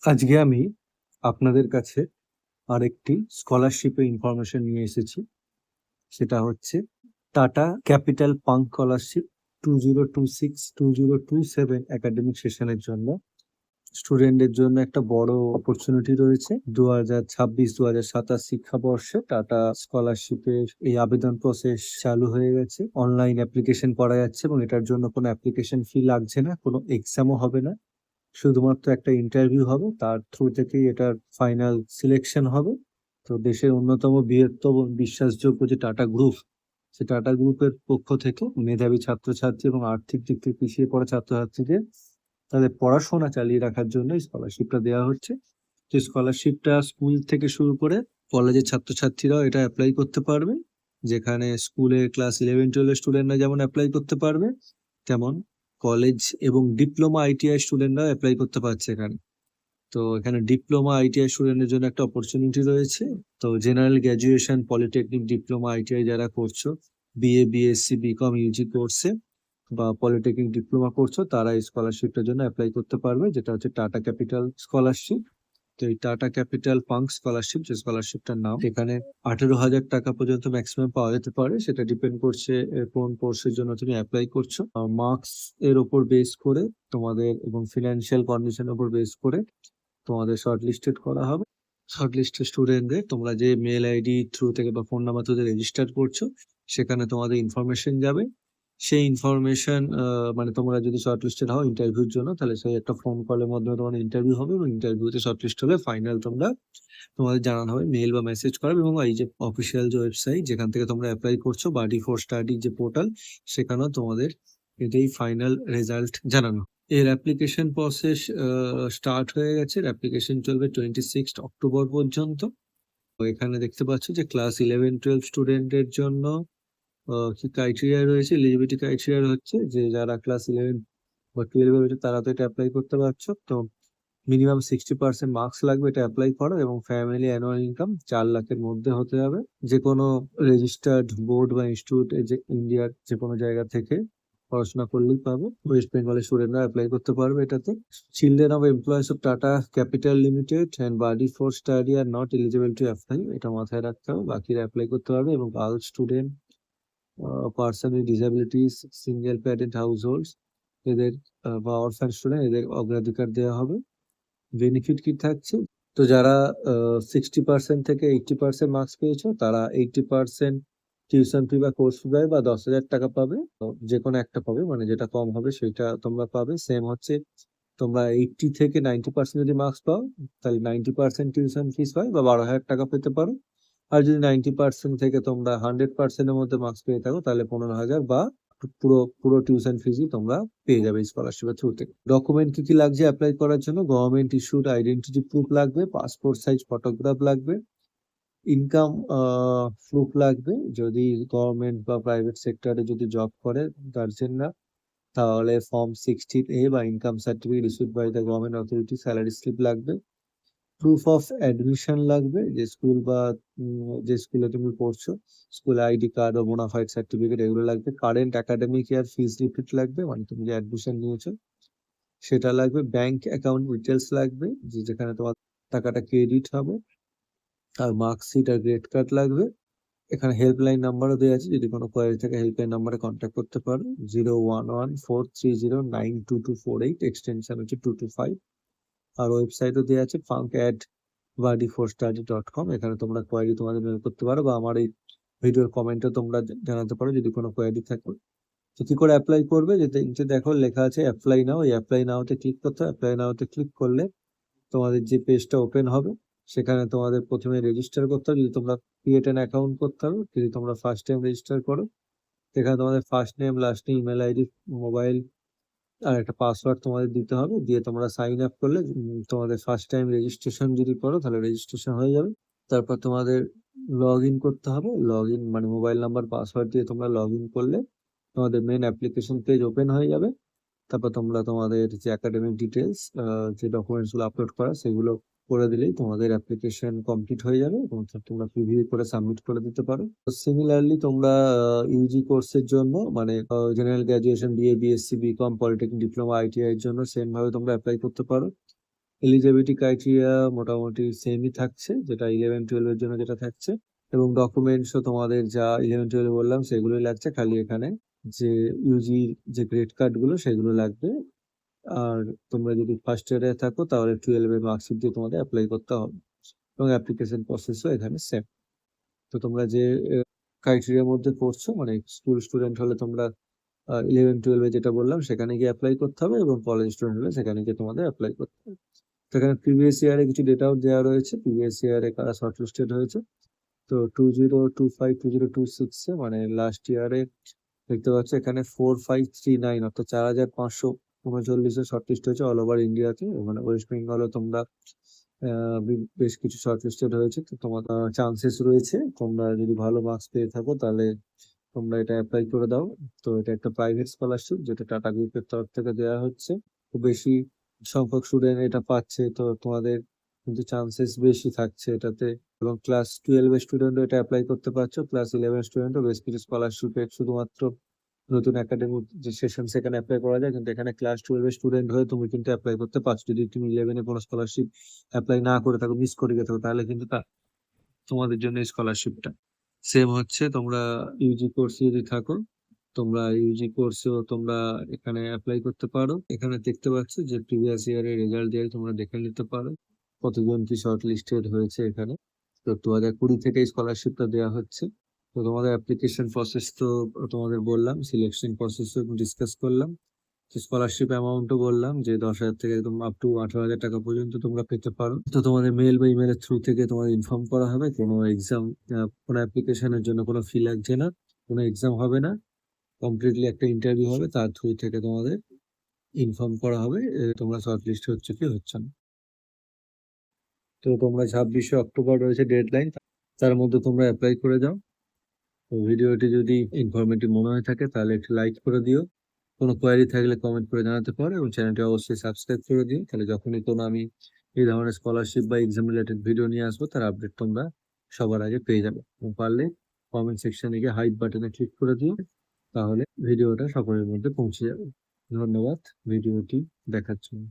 আজকে আমি আপনাদের কাছে আরেকটি স্কলারশিপের ইনফরমেশন নিয়ে এসেছি। সেটা হচ্ছে tata capital punk scholarship 2026-2027 academic সেশনের জন্য স্টুডেন্টদের জন্য একটা বড় অপরচুনিটি রয়েছে। 2026-2027 শিক্ষাবর্ষে টাটা স্কলারশিপের এই আবেদন প্রসেস চালু হয়ে গেছে। অনলাইন অ্যাপ্লিকেশন করা যাচ্ছে এবং এটার জন্য কোনো অ্যাপ্লিকেশন ফি লাগছে না, কোনো এক্সামও হবে না। শুধুমাত্র একটা ইন্টারভিউ হবে, তার থ্রু থেকেই এটার ফাইনাল সিলেকশন হবে। তো দেশের অন্যতম বৃহত্তম বিশ্বাসযোগ্য যে টাটা গ্রুপ, সে টাটা গ্রুপের পক্ষ থেকে মেধাবী ছাত্রছাত্রী এবং আর্থিক দিক থেকে পিছিয়ে পড়া ছাত্রছাত্রীদের তাদের পড়াশোনা চালিয়ে রাখার জন্য এই স্কলারশিপটা দেওয়া হচ্ছে। যে স্কলারশিপটা স্কুল থেকে শুরু করে কলেজের ছাত্রছাত্রীরাও এটা অ্যাপ্লাই করতে পারবে। যেখানে স্কুলের ক্লাস 11-12 স্টুডেন্টরা যেমন অ্যাপ্লাই করতে পারবে, তেমন কলেজ এবং ডিপ্লোমা আইটিআই স্টুডেন্টরাও অ্যাপ্লাই করতে পারছে এখানে। তো এখানে ডিপ্লোমা আইটিআই স্টুডেন্টের জন্য একটা অপরচুনিটি রয়েছে। তো general graduation, polytechnic, diploma, ITI যারা করছো, বিএ, বিএসসি, বিকম, ইউজি কোর্সে বা পলিটেকনিক ডিপ্লোমা করছো, তারা এই স্কলারশিপটার জন্য অ্যাপ্লাই করতে পারবে, যেটা হচ্ছে টাটা ক্যাপিটাল স্কলারশিপ। তো এই টাটা ক্যাপিটাল পাঙ্ক স্কলারশিপ, যে স্কলারশিপটার নাম, এখানে 18,000 টাকা পর্যন্ত ম্যাক্সিমাম পাওয়া যেতে পারে। সেটা ডিপেন্ড করছে কোন কোর্সের জন্য তুমি অ্যাপ্লাই করছো। মার্কস এর উপর বেস করে তোমাদের এবং ফিনান্সিয়াল কন্ডিশনের উপর বেস করে তোমাদের শর্টলিস্টেড করা হবে। শর্টলিস্টেড স্টুডেন্টদের তোমরা যে মেল আইডি থ্রু থেকে বা ফোন নাম্বার থ্রু রেজিস্টার করছো, সেখানে তোমাদের ইনফরমেশন যাবে। সেই ইনফরমেশন মানে তোমরা যদি শর্টলিস্টেড হও ইন্টারভিউর জন্য, তাহলে সেই একটা ফোন কলের মাধ্যমে তোমাদের ইন্টারভিউ হবে এবং ইন্টারভিউতে শর্টলিস্ট হলে ফাইনাল তোমাদের জানানো হবে, মেল বা মেসেজ করাবে। এবং এই যে অফিসিয়াল যে ওয়েবসাইট যেখান থেকে তোমরা অ্যাপ্লাই করছো, বাডি ফর স্টাডি যে পোর্টাল, সেখানেও তোমাদের এটাই ফাইনাল রেজাল্ট জানানো। এর অ্যাপ্লিকেশন প্রসেস স্টার্ট হয়ে গেছে। অ্যাপ্লিকেশন চলবে 26 অক্টোবর পর্যন্ত। তো এখানে দেখতে পাচ্ছ যে ক্লাস 11-12 স্টুডেন্টের জন্য কি ক্রাইটেরিয়া রয়েছে। এলিজিবিলিটি ক্রাইটেরিয়া হচ্ছে যে যারা ক্লাস 11 বা 12 রয়েছে তারা তো এটা অ্যাপ্লাই করতে পারছো। তো মিনিমাম 60% মার্কস লাগবে এটা অ্যাপ্লাই করো, এবং ফ্যামিলি অ্যানুয়াল ইনকাম 4 লাখের মধ্যে হতে হবে। যে কোনো রেজিস্টার্ড বোর্ড বা ইনস্টিটিউট, যে ইন্ডিয়ার যে কোনো জায়গা থেকে পড়াশোনা করলেই পাবে। ওয়েস্ট বেঙ্গলের স্টুডেন্টরা অ্যাপ্লাই করতে পারবে এটাতে। Children of employees of Tata capital limited and buddy for study are not eligible to apply, এটা মাথায় রাখতে হবে। বাকিরা অ্যাপ্লাই করতে পারবে। এবং girls student, person with disabilities, single parent household, এদের বা অরফ্যান স্টুডেন্ট, এদের অগ্রাধিকার দেওয়া হবে। বেনিফিট কি থাকছে? তো যারা 60% থেকে 80% মার্কস পেয়েছো, তারা 80% টিউশন ফি বা কোর্স ফি বা 10,000 টাকা পাবে। তো যে কোনো একটা পাবে, মানে যেটা কম হবে সেটা তোমরা পাবে। সেম হচ্ছে, তোমরা 80 থেকে 90% যদি মার্কস পাও, তাহলে 90% টিউশন ফিস হয় বা 12,000 টাকা পেতে পারো। আর যদি 90% থেকে তোমরা 100% এর মধ্যে মার্কস পেয়ে থাকো, তাহলে 15,000 বা পুরো পুরো টিউশন ফিসই তোমরা পেয়ে যাবে স্কলারশিপের থ্রু থেকে। ডকুমেন্ট কি কি লাগছে অ্যাপ্লাই করার জন্য? গভর্নমেন্ট ইস্যুড আইডেন্টিটি প্রুফ লাগবে, পাসপোর্ট সাইজ ফটোগ্রাফ লাগবে, ইনকাম প্রুফ লাগবে। যদি গভর্নমেন্ট বা প্রাইভেট সেক্টরে যদি জব করে গার্জেনরা, তাহলে ফর্ম 16A বা income certificate issued by the government authority, salary slip লাগবে। প্রুফ অফ অ্যাডমিশন লাগবে, যে স্কুল বা যে স্কুলে তুমি পড়ছো, স্কুল আইডি কার্ড বা বোনাফাইড সার্টিফিকেট, এগুলো লাগবে। Current academic year fees receipt লাগবে, মানে তুমি যে অ্যাডমিশন নিয়েছো সেটা লাগবে। ব্যাংক অ্যাকাউন্ট ডিটেলস লাগবে, যে যেখানে তোমার টাকাটা ক্রেডিট হবে। আর মার্কশিট আর গ্রেড কার্ড লাগবে। এখানে হেল্পলাইন নাম্বারও দেওয়া আছে, যদি কোনো কোয়ারি থাকে হেল্পলাইন নাম্বারে কন্ট্যাক্ট করতে পারো। 01143092248, এক্সটেনশন হচ্ছে 225। আর ওয়েবসাইটও দেওয়া আছে funk@vardyforstudy.com। এখানে তোমরা কোয়ারি তোমাদের মেল করতে পারো, বা আমার এই ভিডিওর কমেন্টে তোমরা জানাতে পারো যদি কোনো কোয়ারি থাকে। তো কি করে অ্যাপ্লাই করবে? যে দেখো লেখা আছে অ্যাপ্লাই নাও, এই অ্যাপ্লাই নাওতে ক্লিক করতে হবে। অ্যাপ্লাই নাওতে ক্লিক করলে তোমাদের যে পেজটা ওপেন হবে, সেখানে তোমাদের প্রথমে রেজিস্টার করতে হবে। যদি তোমরা ক্রিয়েট অ্যান অ্যাকাউন্ট করতে হবে, যদি তোমরা ফার্স্ট টাইম রেজিস্টার করো, সেখানে তোমাদের first name, last name, email ID, mobile আর একটা পাসওয়ার্ড তোমাদের দিতে হবে। দিয়ে তোমরা সাইন আপ করলে তোমাদের ফার্স্ট টাইম রেজিস্ট্রেশন যদি করো, তাহলে রেজিস্ট্রেশন হয়ে যাবে। তারপর তোমাদের লগ ইন করতে হবে। লগ ইন মানে মোবাইল নাম্বার, পাসওয়ার্ড দিয়ে তোমরা লগ ইন করলে তোমাদের মেন অ্যাপ্লিকেশন পেজ ওপেন হয়ে যাবে। তারপর তোমরা তোমাদের যে একাডেমিক ডিটেলস, যে ডকুমেন্টস গুলো আপলোড করা, সেগুলো করে দিলেই তোমাদের অ্যাপ্লিকেশন কমপ্লিট হয়ে যাবে এবং তোমরা প্রিভিউ করে সাবমিট করে দিতে পারো। সিমিলারলি তোমরা ইউজি কোর্সের জন্য, মানে general graduation, BA, BSc, BCom, polytechnic, diploma, ITI এর জন্য সেম ভাবে তোমরা অ্যাপ্লাই করতে পারো। এলিজিবিলিটি ক্রাইটেরিয়া মোটামুটি সেমই থাকছে, যেটা 11-12 এর জন্য যেটা থাকছে, এবং ডকুমেন্টসও তোমাদের যা 11-12 বললাম সেগুলোই লাগছে, খালি এখানে যে ইউজির যে গ্রেড কার্ড গুলো সেগুলো লাগবে। আর তোমরা যদি ফার্স্ট ইয়ারে থাকো তাহলে 12 এর মার্কশিট দিয়ে তোমাদের অ্যাপ্লাই করতে হবে, এবং অ্যাপ্লিকেশন প্রসেসও এখানে সেম। তো তোমরা যে ক্রাইটেরিয়ার মধ্যে পড়ছো, মানে স্কুল স্টুডেন্ট হলে তোমরা 11-12 যেটা বললাম সেখানে গিয়ে অ্যাপ্লাই করতে হবে, এবং কলেজ স্টুডেন্ট হলে সেখানে গিয়ে তোমাদের অ্যাপ্লাই করতে হবে। তো এখানে প্রিভিয়াস ইয়ারে কিছু ডেটাও দেওয়া রয়েছে, প্রিভিয়াস ইয়ারে কারা শর্টলিস্টেড হয়েছে। তো 2025-2026 মানে লাস্ট ইয়ারে দেখতে পাচ্ছ এখানে 4539 অর্থাৎ 4539 শর্টলিস্ট হয়েছে অল ওভার ইন্ডিয়াতে। মানে ওয়েস্ট বেঙ্গলে তোমরা বেশ কিছু শর্টলিস্টেড হয়েছে। তো তোমার চান্সেস রয়েছে, তোমরা যদি ভালো মার্কস পেয়ে থাকো তাহলে তোমরা এটা অ্যাপ্লাই করে দাও। তো এটা একটা প্রাইভেট স্কলারশিপ যেটা টাটা গ্রুপের তরফ থেকে দেওয়া হচ্ছে। খুব বেশি সংখ্যক স্টুডেন্ট এটা পাচ্ছে, তো তোমাদের কিন্তু চান্সেস বেশি থাকছে এটাতে। এবং ক্লাস 12 এর স্টুডেন্টও এটা অ্যাপ্লাই করতে পারছো, ক্লাস 11 স্টুডেন্টও বেশ কিছু স্কলারশিপে শুধুমাত্র নতুন একাডেমিক যে সেশন সেখানে অ্যাপ্লাই করা যায়, কিন্তু এখানে ক্লাস 12 এর স্টুডেন্ট হয়ে তুমি কিন্তু অ্যাপ্লাই করতে পারছো। যদি তুমি 11 এ কোনো স্কলারশিপ অ্যাপ্লাই না করে থাকো, মিস করে গেছো, তাহলে কিন্তু তোমাদের জন্য স্কলারশিপটা সেম হচ্ছে। তোমরা ইউজি কোর্সে যদি থাকো, তোমরা ইউজি কোর্সেও তোমরা এখানে অ্যাপ্লাই করতে পারো। এখানে দেখতে পাচ্ছ যে প্রিভিয়াস ইয়ারের রেজাল্ট দিয়ে তোমরা দেখে নিতে পারো কতজন কি শর্ট লিস্টেড হয়েছে এখানে। তো 2020 থেকে স্কলারশিপটা দেওয়া হচ্ছে। তো তোমাদের অ্যাপ্লিকেশন প্রসেস তো তোমাদের বললাম, সিলেকশন প্রসেসও ডিসকাস করলাম, স্কলারশিপ অ্যামাউন্টও বললাম যে 10,000 থেকে একদম আপ টু 18,000 টাকা পর্যন্ত তোমরা পেতে পারো। তো তোমাদের মেল বা ইমেলের থ্রু থেকে তোমাদের ইনফর্ম করা হবে। কোনো এক্সাম, কোনো অ্যাপ্লিকেশনের জন্য কোনো ফি লাগছে না, কোনো এক্সাম হবে না, কমপ্লিটলি একটা ইন্টারভিউ হবে, তার থ্রু থেকে তোমাদের ইনফর্ম করা হবে তোমরা শর্ট লিস্ট হচ্ছে কি হচ্ছে না। তো তোমরা 26শে অক্টোবর রয়েছে ডেডলাইন, তার মধ্যে তোমরা অ্যাপ্লাই করে যাও। তো ভিডিওটি যদি ইনফরমেটিভ মনে হয়ে থাকে তাহলে একটু লাইক করে দিও, কোনো কোয়ারি থাকলে কমেন্ট করে জানাতে পারো, এবং চ্যানেলটি অবশ্যই সাবস্ক্রাইব করে দিও। তাহলে যখনই কোনো আমি এই ধরনের স্কলারশিপ বা এক্সাম রিলেটেড ভিডিও নিয়ে আসবো তার আপডেট তোমরা সবার আগে পেয়ে যাবে। এবং পারলে কমেন্ট সেকশনে গিয়ে হাইপ বাটনে ক্লিক করে দিও, তাহলে ভিডিওটা সকলের মধ্যে পৌঁছে যাবে। ধন্যবাদ ভিডিওটি দেখার জন্য।